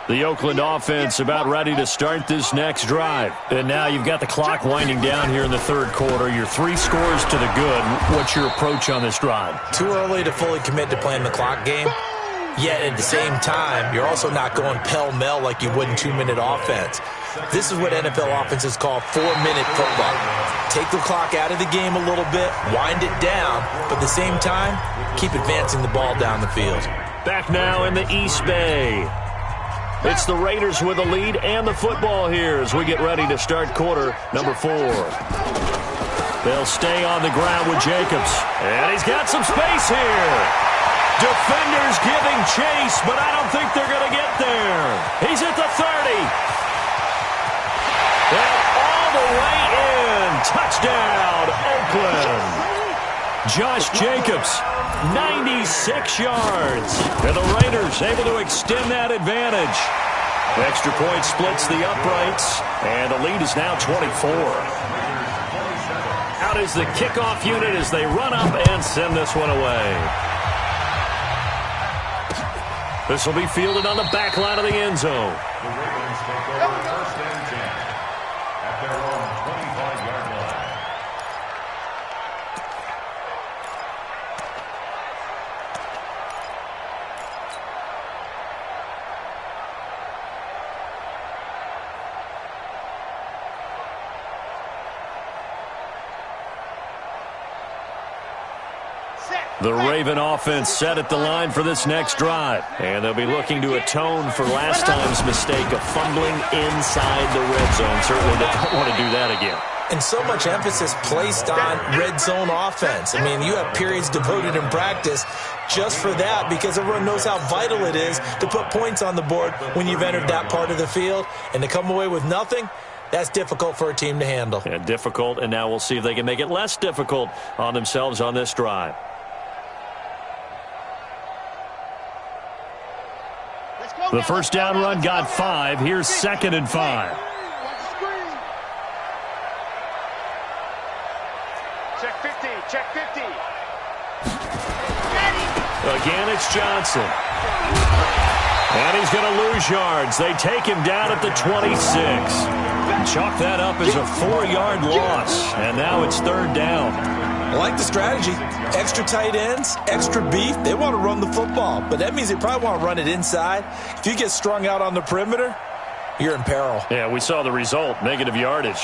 The Oakland offense about ready to start this next drive. And now you've got the clock winding down here in the third quarter. You're 3 scores to the good. What's your approach on this drive? Too early to fully commit to playing the clock game. Yet at the same time, you're also not going pell-mell like you would in 2-minute offense. This is what NFL offenses call 4-minute football. Take the clock out of the game a little bit, wind it down, but at the same time, keep advancing the ball down the field. Back now in the East Bay. It's the Raiders with the lead and the football here as we get ready to start quarter number 4. They'll stay on the ground with Jacobs. And he's got some space here. Defenders giving chase, but I don't think they're going to get there. He's at the 30. And all the way in. Touchdown, Oakland. Josh Jacobs, 96 yards. And the Raiders able to extend that advantage. Extra point splits the uprights, and the lead is now 24. Out is the kickoff unit as they run up and send this one away. This will be fielded on the back line of the end zone. The Ravens take over 1st and 10 at their own 25-yard line. The Raven offense set at the line for this next drive. And they'll be looking to atone for last time's mistake of fumbling inside the red zone. Certainly they don't want to do that again. And so much emphasis placed on red zone offense. I mean, you have periods devoted in practice just for that because everyone knows how vital it is to put points on the board when you've entered that part of the field. And to come away with nothing, that's difficult for a team to handle. Yeah, difficult, and now we'll see if they can make it less difficult on themselves on this drive. The first down run got 5. Here's 2nd and 5. Check 50. Check 50. Again, it's Johnson. And he's going to lose yards. They take him down at the 26. Chalk that up as a 4-yard loss. And now it's 3rd down. I like the strategy. Extra tight ends, extra beef. They want to run the football, but that means they probably want to run it inside. If you get strung out on the perimeter, you're in peril. Yeah, we saw the result, negative yardage.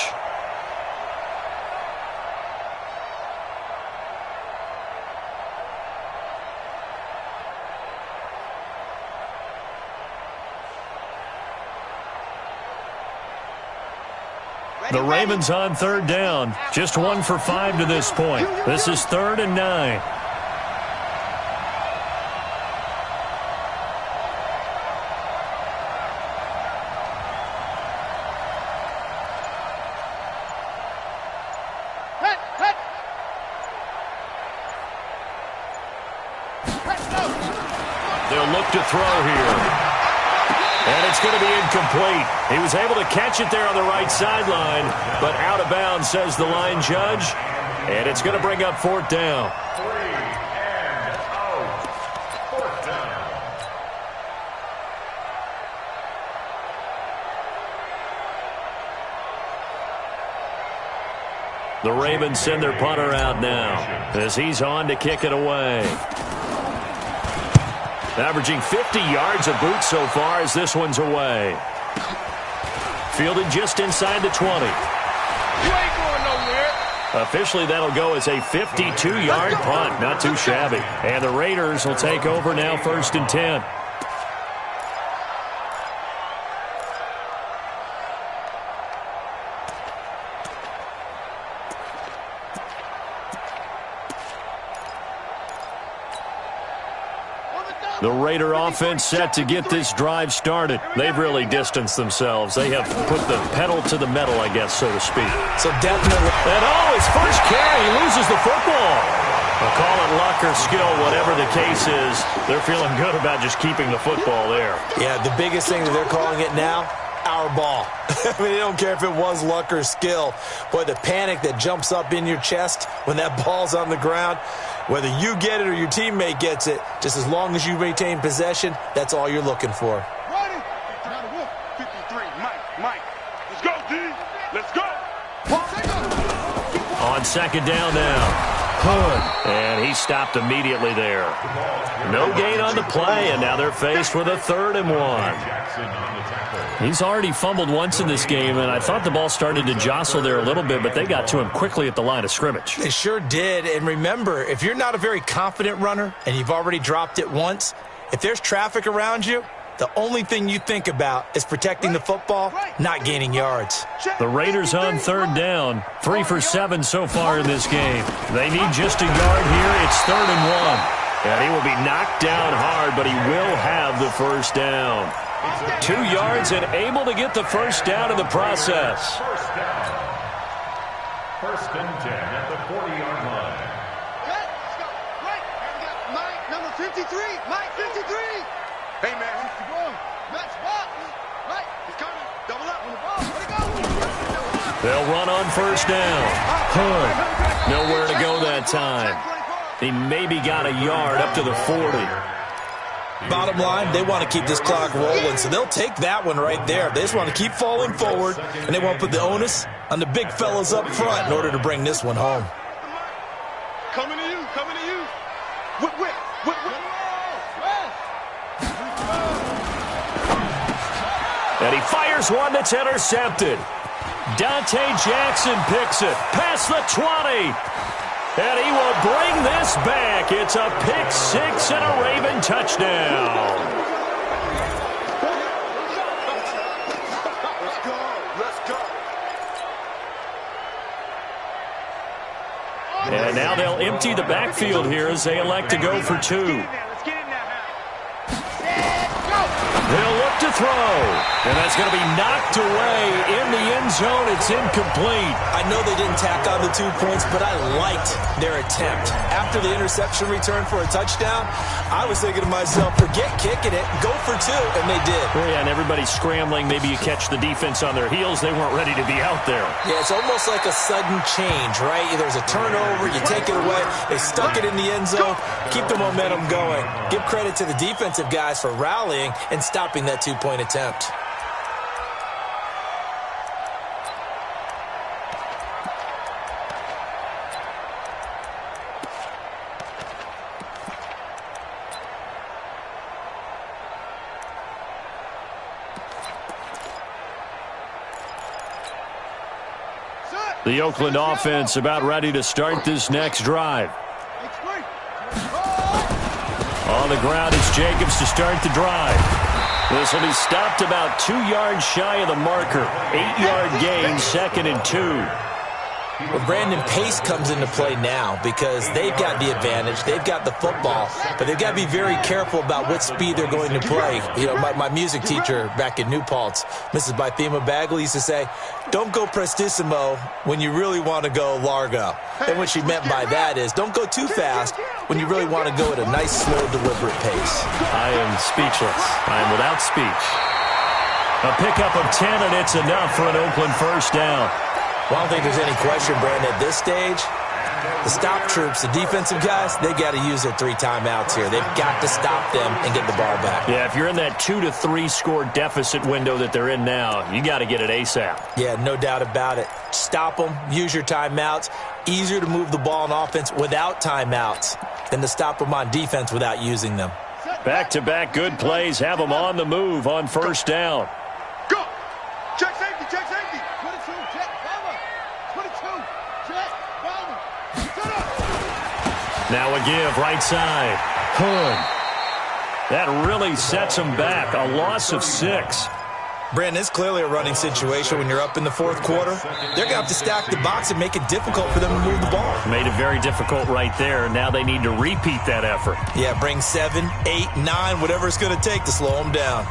The Ravens on 3rd down. Just 1 for 5 to this point. This is 3rd and 9. They'll look to throw here. And it's going to be incomplete. He was able to catch it there on the right sideline, but out of bounds, says the line judge. And it's going to bring up 4th down. 3 and out. 4th down. The Ravens send their punter out now as he's on to kick it away. Averaging 50 yards a boot so far as this one's away. Fielded just inside the 20. You ain't going nowhere. Officially, that'll go as a 52-yard punt. Not too shabby. And the Raiders will take over now 1st and 10. The Raider offense set to get this drive started. They've really distanced themselves. They have put the pedal to the metal, I guess, so to speak. So definitely. And his first carry, he loses the football. Well, call it luck or skill, whatever the case is, they're feeling good about just keeping the football there. Yeah, the biggest thing that they're calling it now, our ball. I mean, they don't care if it was luck or skill. Boy, the panic that jumps up in your chest when that ball's on the ground, whether you get it or your teammate gets it, just as long as you maintain possession, that's all you're looking for. 53, Mike. Let's go, D. Let's go. On second down now. Hood. And he stopped immediately there. No gain on the play, and now they're faced with a 3rd and 1. He's already fumbled once in this game, and I thought the ball started to jostle there a little bit, but they got to him quickly at the line of scrimmage. They sure did. And remember, if you're not a very confident runner and you've already dropped it once, if there's traffic around you, the only thing you think about is protecting the football, not gaining yards. The Raiders on 3rd down. 3 for 7 so far in this game. They need just a yard here. It's 3rd and 1. And he will be knocked down hard, but he will have the first down. 2 yards and able to get the first down in the process. First and 10 at the 40-yard line. Let's go. Right. And we got Mike, number 53. Mike, 53. Hey, man. Let's walk. Right. He's coming. Double up on the ball. Where'd he go? They'll run on first down. Hood. Nowhere to go that time. He maybe got a yard up to the 40. Bottom line, they want to keep this clock rolling, so they'll take that one right there. They just want to keep falling forward, and they want to put the onus on the big fellas up front in order to bring this one home. Coming to you. Whip. And he fires one that's intercepted. Dante Jackson picks it past the 20. And he will bring this back. It's a pick 6 and a Raven touchdown. Let's go. And now they'll empty the backfield here as they elect to go for 2. They'll look to throw. And that's going to be knocked away in the end zone. It's incomplete. I know they didn't tack on the 2 points, but I liked their attempt. After the interception return for a touchdown, I was thinking to myself, forget kicking it, go for 2, and they did. Oh, yeah, and everybody's scrambling. Maybe you catch the defense on their heels. They weren't ready to be out there. Yeah, it's almost like a sudden change, right? There's a turnover, you take it away, they stuck it in the end zone, keep the momentum going. Give credit to the defensive guys for rallying and stopping that 2-point attempt. The Oakland offense about ready to start this next drive. On the ground, it's Jacobs to start the drive. This will be stopped about 2 yards shy of the marker. 8-yard gain, 2nd and 2. Well, Brandon, pace comes into play now because they've got the advantage. They've got the football, but they've got to be very careful about what speed they're going to play. You know, my music teacher back in New Paltz, Mrs. Bythema Bagley, used to say, don't go prestissimo when you really want to go largo. And what she meant by that is don't go too fast when you really want to go at a nice, slow, deliberate pace. I am speechless. I am without speech. A pickup of 10, and it's enough for an Oakland first down. Well, I don't think there's any question, Brandon, at this stage, the stop troops, the defensive guys, they got to use their 3 timeouts here. They've got to stop them and get the ball back. Yeah, if you're in that 2 to 3 score deficit window that they're in now, you got to get it ASAP. Yeah, no doubt about it. Stop them, use your timeouts. Easier to move the ball on offense without timeouts than to stop them on defense without using them. Back-to-back good plays have them on the move on first down. Go! Check safety, check safety! 22, check, Bama. 22, check, Bama. Set up. Now a give, right side. Hood. That really sets them back. A loss of 6. Brandon, it's clearly a running situation when you're up in the fourth quarter. They're going to have to stack the box and make it difficult for them to move the ball. Made it very difficult right there. Now they need to repeat that effort. Yeah, bring 7, 8, 9, whatever it's going to take to slow them down.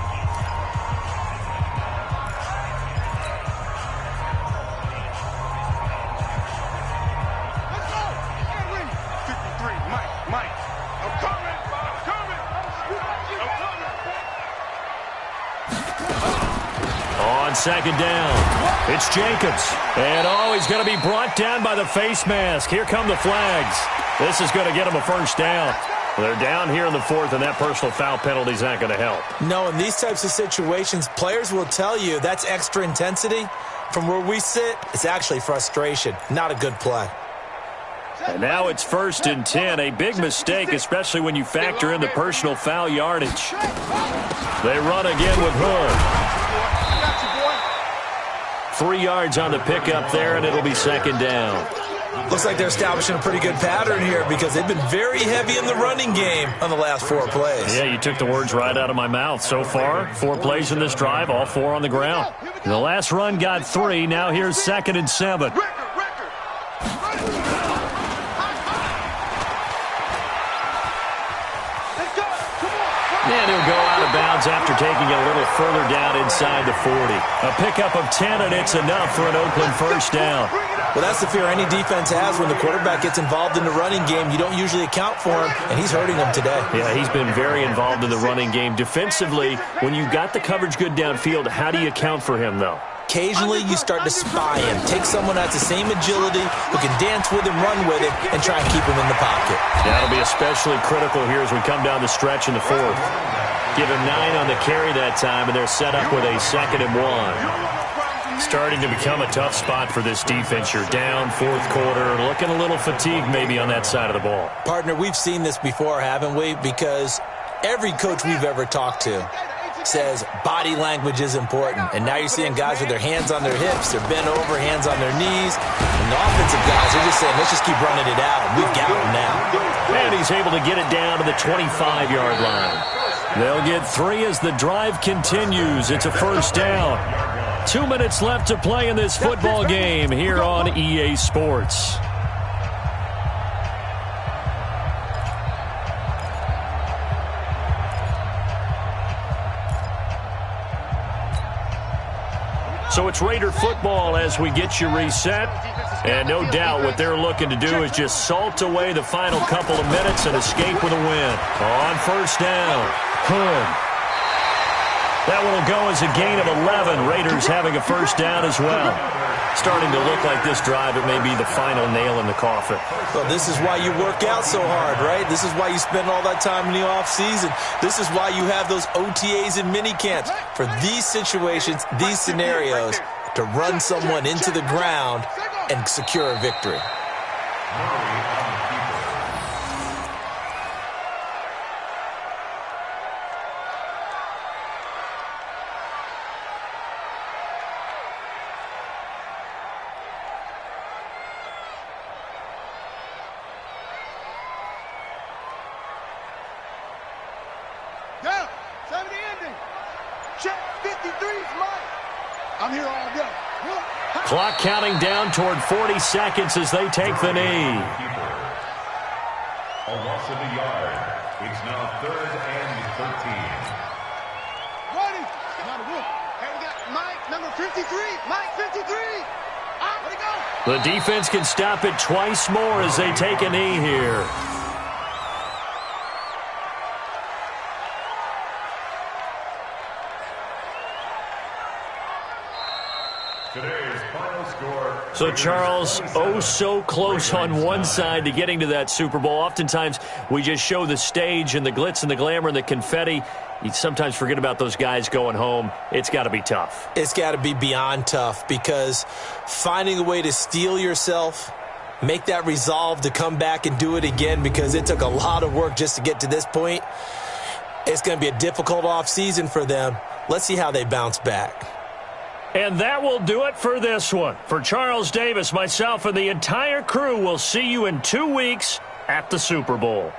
On second down, it's Jacobs. And he's going to be brought down by the face mask. Here come the flags. This is going to get him a first down. They're down here in the fourth, and that personal foul penalty is not going to help. No, in these types of situations, players will tell you that's extra intensity. From where we sit, it's actually frustration. Not a good play. And now it's 1st and 10. A big mistake, especially when you factor in the personal foul yardage. They run again with Hood. 3 yards on the pickup there, and it'll be second down. Looks like they're establishing a pretty good pattern here because they've been very heavy in the running game on the last 4 plays. Yeah, you took the words right out of my mouth. So far, 4 plays in this drive, all 4 on the ground. The last run got 3. Now here's 2nd and 7. And he'll go out of bounds after taking it a little further down inside the 40. A pickup of 10, and it's enough for an Oakland first down. Well, that's the fear any defense has when the quarterback gets involved in the running game. You don't usually account for him, and he's hurting them today. Yeah, he's been very involved in the running game. Defensively, when you've got the coverage good downfield, how do you account for him, though? Occasionally, you start to spy him. Take someone that has the same agility, who can dance with him, run with him, and try and keep him in the pocket. That'll be especially critical here as we come down the stretch in the fourth. Give him 9 on the carry that time, and they're set up with a 2nd and 1. Starting to become a tough spot for this defense. You're down, fourth quarter, looking a little fatigued maybe on that side of the ball. Partner, we've seen this before, haven't we? Because every coach we've ever talked to says body language is important. And now you're seeing guys with their hands on their hips, they're bent over, hands on their knees. And the offensive guys are just saying, let's just keep running it out. We've got him now. And he's able to get it down to the 25-yard line. They'll get 3 as the drive continues. It's a first down. 2 minutes left to play in this football game here on EA Sports. So it's Raider football as we get you reset. And no doubt what they're looking to do is just salt away the final couple of minutes and escape with a win. On first down, Hood. That one will go as a gain of 11. Raiders having a first down as well. Starting to look like this drive, it may be the final nail in the coffin. Well, this is why you work out so hard, right? This is why you spend all that time in the offseason. This is why you have those OTAs and mini camps. For these situations, these scenarios, to run someone into the ground and secure a victory. Down. 70 ending. Check 53's Mike. I'm here all day. Clock counting down toward 40 seconds as they take the knee. A loss of a yard. It's now 3rd and 13. Ready. Not a roof. Hey, we got Mike, number 53. Mike, 53. Where'd he go? The defense can stop it twice more as they take a knee here. Today's final score. So, Charles, oh so close on one side to getting to that Super Bowl. Oftentimes, we just show the stage and the glitz and the glamour and the confetti. You sometimes forget about those guys going home. It's got to be tough. It's got to be beyond tough because finding a way to steel yourself, make that resolve to come back and do it again because it took a lot of work just to get to this point. It's going to be a difficult offseason for them. Let's see how they bounce back. And that will do it for this one. For Charles Davis, myself, and the entire crew, we'll see you in 2 weeks at the Super Bowl.